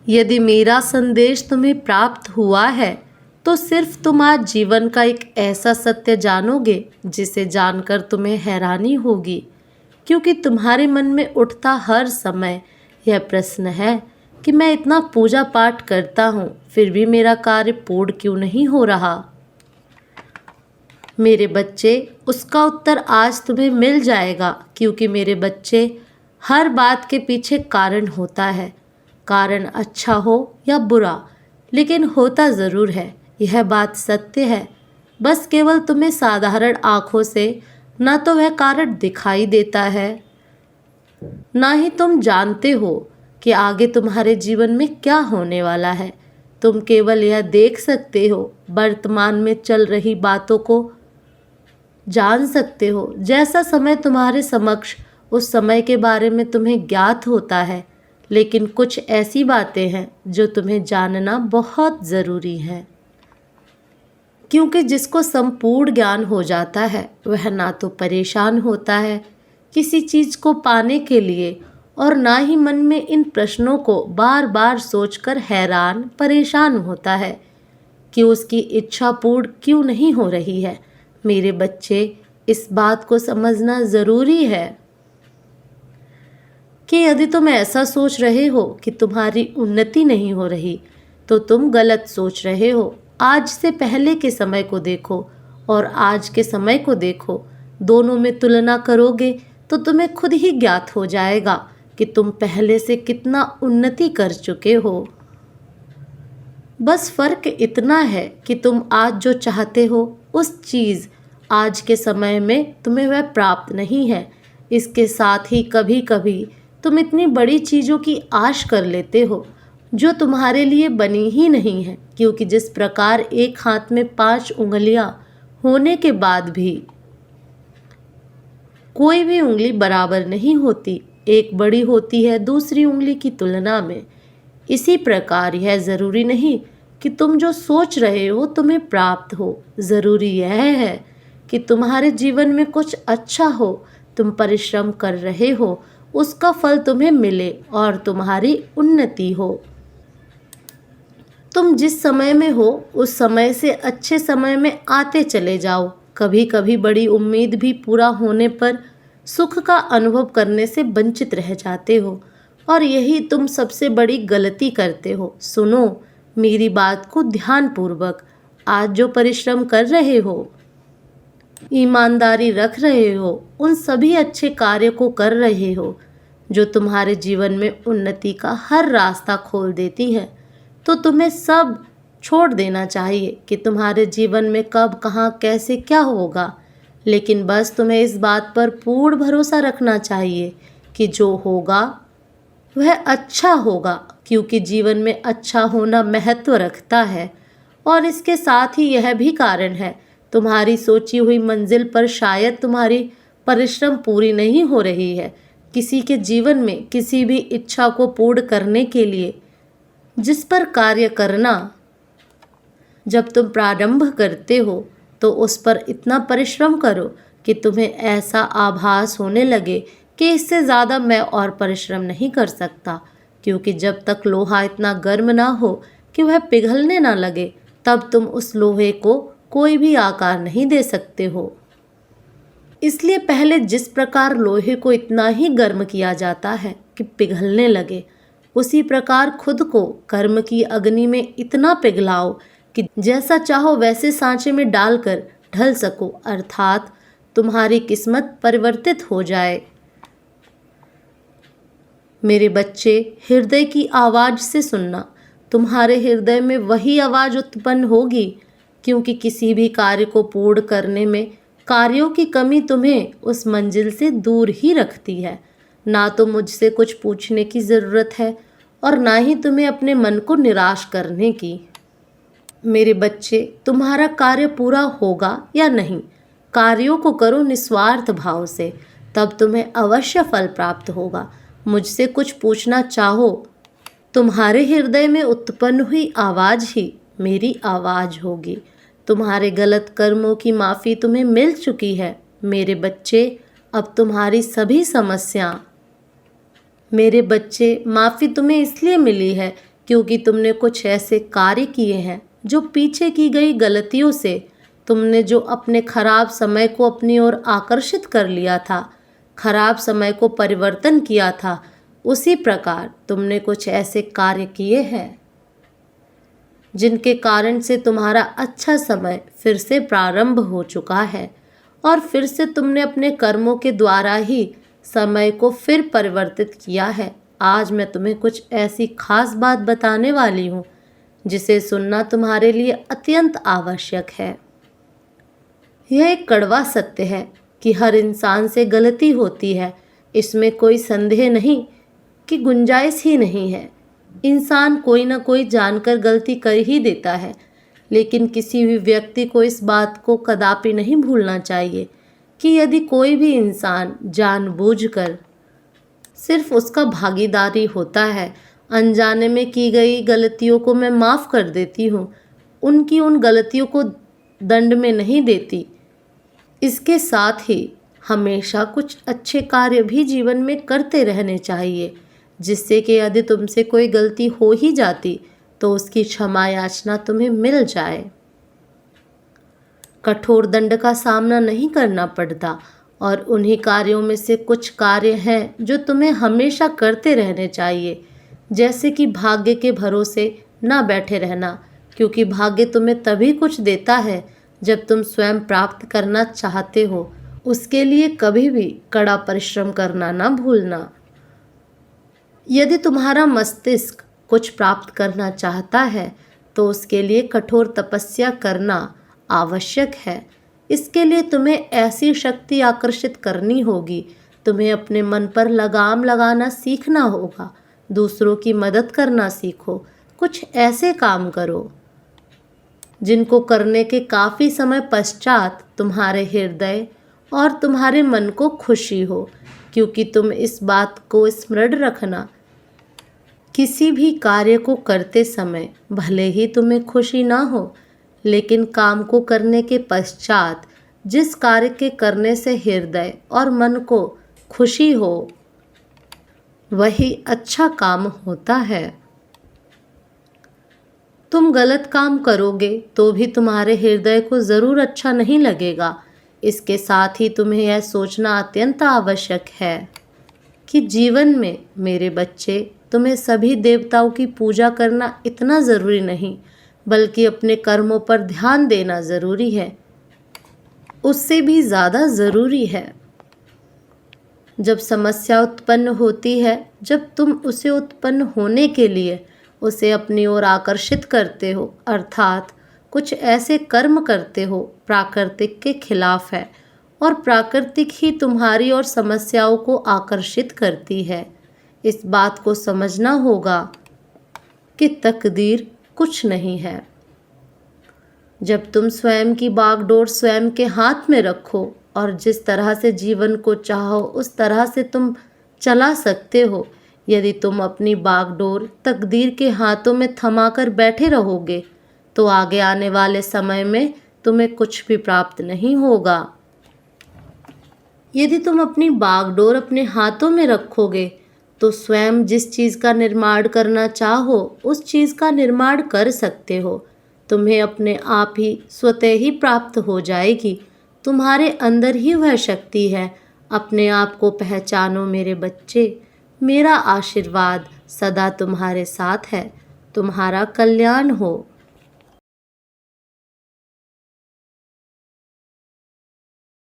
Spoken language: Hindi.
यदि मेरा संदेश तुम्हें प्राप्त हुआ है तो सिर्फ तुम आज जीवन का एक ऐसा सत्य जानोगे जिसे जानकर तुम्हें हैरानी होगी, क्योंकि तुम्हारे मन में उठता हर समय यह प्रश्न है कि मैं इतना पूजा पाठ करता हूँ फिर भी मेरा कार्य पूर्ण क्यों नहीं हो रहा। मेरे बच्चे, उसका उत्तर आज तुम्हें मिल जाएगा, क्योंकि मेरे बच्चे, हर बात के पीछे कारण होता है। कारण अच्छा हो या बुरा, लेकिन होता ज़रूर है। यह बात सत्य है। बस केवल तुम्हें साधारण आँखों से न तो वह कारण दिखाई देता है, ना ही तुम जानते हो कि आगे तुम्हारे जीवन में क्या होने वाला है। तुम केवल यह देख सकते हो, वर्तमान में चल रही बातों को जान सकते हो। जैसा समय तुम्हारे समक्ष, उस समय के बारे में तुम्हें ज्ञात होता है, लेकिन कुछ ऐसी बातें हैं जो तुम्हें जानना बहुत ज़रूरी है, क्योंकि जिसको संपूर्ण ज्ञान हो जाता है वह ना तो परेशान होता है किसी चीज़ को पाने के लिए, और ना ही मन में इन प्रश्नों को बार बार सोचकर हैरान परेशान होता है कि उसकी इच्छा पूर्ण क्यों नहीं हो रही है। मेरे बच्चे, इस बात को समझना ज़रूरी है कि यदि तुम ऐसा सोच रहे हो कि तुम्हारी उन्नति नहीं हो रही तो तुम गलत सोच रहे हो। आज से पहले के समय को देखो और आज के समय को देखो, दोनों में तुलना करोगे तो तुम्हें खुद ही ज्ञात हो जाएगा कि तुम पहले से कितना उन्नति कर चुके हो। बस फर्क इतना है कि तुम आज जो चाहते हो उस चीज़ आज के समय में तुम्हें वह प्राप्त नहीं है। इसके साथ ही कभी कभी तुम इतनी बड़ी चीज़ों की आश कर लेते हो जो तुम्हारे लिए बनी ही नहीं है, क्योंकि जिस प्रकार एक हाथ में 5 उंगलियां होने के बाद भी कोई भी उंगली बराबर नहीं होती, एक बड़ी होती है दूसरी उंगली की तुलना में। इसी प्रकार यह ज़रूरी नहीं कि तुम जो सोच रहे हो तुम्हें प्राप्त हो। ज़रूरी यह है कि तुम्हारे जीवन में कुछ अच्छा हो, तुम परिश्रम कर रहे हो, उसका फल तुम्हें मिले और तुम्हारी उन्नति हो। तुम जिस समय में हो उस समय से अच्छे समय में आते चले जाओ। कभी कभी बड़ी उम्मीद भी पूरा होने पर सुख का अनुभव करने से वंचित रह जाते हो, और यही तुम सबसे बड़ी गलती करते हो। सुनो मेरी बात को ध्यानपूर्वक। आज जो परिश्रम कर रहे हो, ईमानदारी रख रहे हो, उन सभी अच्छे कार्य को कर रहे हो जो तुम्हारे जीवन में उन्नति का हर रास्ता खोल देती है, तो तुम्हें सब छोड़ देना चाहिए कि तुम्हारे जीवन में कब, कहाँ, कैसे, क्या होगा। लेकिन बस तुम्हें इस बात पर पूर्ण भरोसा रखना चाहिए कि जो होगा वह अच्छा होगा, क्योंकि जीवन में अच्छा होना महत्व रखता है। और इसके साथ ही यह भी कारण है, तुम्हारी सोची हुई मंजिल पर शायद तुम्हारी परिश्रम पूरी नहीं हो रही है। किसी के जीवन में किसी भी इच्छा को पूर्ण करने के लिए जिस पर कार्य करना, जब तुम प्रारंभ करते हो तो उस पर इतना परिश्रम करो कि तुम्हें ऐसा आभास होने लगे कि इससे ज़्यादा मैं और परिश्रम नहीं कर सकता, क्योंकि जब तक लोहा इतना गर्म ना हो कि वह पिघलने ना लगे तब तुम उस लोहे को कोई भी आकार नहीं दे सकते हो। इसलिए पहले जिस प्रकार लोहे को इतना ही गर्म किया जाता है कि पिघलने लगे, उसी प्रकार खुद को कर्म की अग्नि में इतना पिघलाओ कि जैसा चाहो वैसे सांचे में डालकर ढल सको, अर्थात तुम्हारी किस्मत परिवर्तित हो जाए। मेरे बच्चे, हृदय की आवाज़ से सुनना। तुम्हारे हृदय में वही आवाज़ उत्पन्न होगी, क्योंकि किसी भी कार्य को पूर्ण करने में कार्यों की कमी तुम्हें उस मंजिल से दूर ही रखती है। ना तो मुझसे कुछ पूछने की ज़रूरत है और ना ही तुम्हें अपने मन को निराश करने की। मेरे बच्चे, तुम्हारा कार्य पूरा होगा या नहीं, कार्यों को करो निस्वार्थ भाव से, तब तुम्हें अवश्य फल प्राप्त होगा। मुझसे कुछ पूछना चाहो, तुम्हारे हृदय में उत्पन्न हुई आवाज़ ही मेरी आवाज़ होगी। तुम्हारे गलत कर्मों की माफ़ी तुम्हें मिल चुकी है। मेरे बच्चे, अब तुम्हारी सभी समस्या, मेरे बच्चे, माफ़ी तुम्हें इसलिए मिली है क्योंकि तुमने कुछ ऐसे कार्य किए हैं जो पीछे की गई गलतियों से तुमने जो अपने खराब समय को अपनी ओर आकर्षित कर लिया था, खराब समय को परिवर्तन किया था, उसी प्रकार तुमने कुछ ऐसे कार्य किए हैं जिनके कारण से तुम्हारा अच्छा समय फिर से प्रारंभ हो चुका है और फिर से तुमने अपने कर्मों के द्वारा ही समय को फिर परिवर्तित किया है। आज मैं तुम्हें कुछ ऐसी खास बात बताने वाली हूँ जिसे सुनना तुम्हारे लिए अत्यंत आवश्यक है। यह एक कड़वा सत्य है कि हर इंसान से गलती होती है, इसमें कोई संदेह नहीं कि गुंजाइश ही नहीं है। इंसान कोई ना कोई जानकर गलती कर ही देता है, लेकिन किसी भी व्यक्ति को इस बात को कदापि नहीं भूलना चाहिए कि यदि कोई भी इंसान जानबूझकर सिर्फ उसका भागीदारी होता है, अनजाने में की गई गलतियों को मैं माफ़ कर देती हूँ, उनकी उन गलतियों को दंड में नहीं देती। इसके साथ ही हमेशा कुछ अच्छे कार्य भी जीवन में करते रहने चाहिए, जिससे कि यदि तुमसे कोई गलती हो ही जाती तो उसकी क्षमा याचना तुम्हें मिल जाए। कठोर दंड का सामना नहीं करना पड़ता और उन्हीं कार्यों में से कुछ कार्य हैं जो तुम्हें हमेशा करते रहने चाहिए, जैसे कि भाग्य के भरोसे ना बैठे रहना, क्योंकि भाग्य तुम्हें तभी कुछ देता है जब तुम स्वयं प्राप्त करना चाहते हो। उसके लिए कभी भी कड़ा परिश्रम करना ना भूलना। यदि तुम्हारा मस्तिष्क कुछ प्राप्त करना चाहता है तो उसके लिए कठोर तपस्या करना आवश्यक है। इसके लिए तुम्हें ऐसी शक्ति आकर्षित करनी होगी, तुम्हें अपने मन पर लगाम लगाना सीखना होगा, दूसरों की मदद करना सीखो, कुछ ऐसे काम करो जिनको करने के काफ़ी समय पश्चात तुम्हारे हृदय और तुम्हारे मन को खुशी हो, क्योंकि तुम इस बात को स्मरण रखना, किसी भी कार्य को करते समय भले ही तुम्हें खुशी ना हो, लेकिन काम को करने के पश्चात जिस कार्य के करने से हृदय और मन को खुशी हो वही अच्छा काम होता है। तुम गलत काम करोगे तो भी तुम्हारे हृदय को ज़रूर अच्छा नहीं लगेगा। इसके साथ ही तुम्हें यह सोचना अत्यंत आवश्यक है कि जीवन में मेरे बच्चे, तुम्हें सभी देवताओं की पूजा करना इतना ज़रूरी नहीं, बल्कि अपने कर्मों पर ध्यान देना ज़रूरी है, उससे भी ज़्यादा ज़रूरी है। जब समस्या उत्पन्न होती है, जब तुम उसे उत्पन्न होने के लिए उसे अपनी ओर आकर्षित करते हो, अर्थात कुछ ऐसे कर्म करते हो प्राकृतिक के खिलाफ है, और प्राकृतिक ही तुम्हारी और समस्याओं को आकर्षित करती है। इस बात को समझना होगा कि तकदीर कुछ नहीं है। जब तुम स्वयं की बागडोर स्वयं के हाथ में रखो और जिस तरह से जीवन को चाहो उस तरह से तुम चला सकते हो, यदि तुम अपनी बागडोर तकदीर के हाथों में थमाकर बैठे रहोगे तो आगे आने वाले समय में तुम्हें कुछ भी प्राप्त नहीं होगा। यदि तुम अपनी बागडोर अपने हाथों में रखोगे तो स्वयं जिस चीज़ का निर्माण करना चाहो उस चीज़ का निर्माण कर सकते हो। तुम्हें अपने आप ही स्वतः ही प्राप्त हो जाएगी। तुम्हारे अंदर ही वह शक्ति है। अपने आप को पहचानो मेरे बच्चे। मेरा आशीर्वाद सदा तुम्हारे साथ है। तुम्हारा कल्याण हो।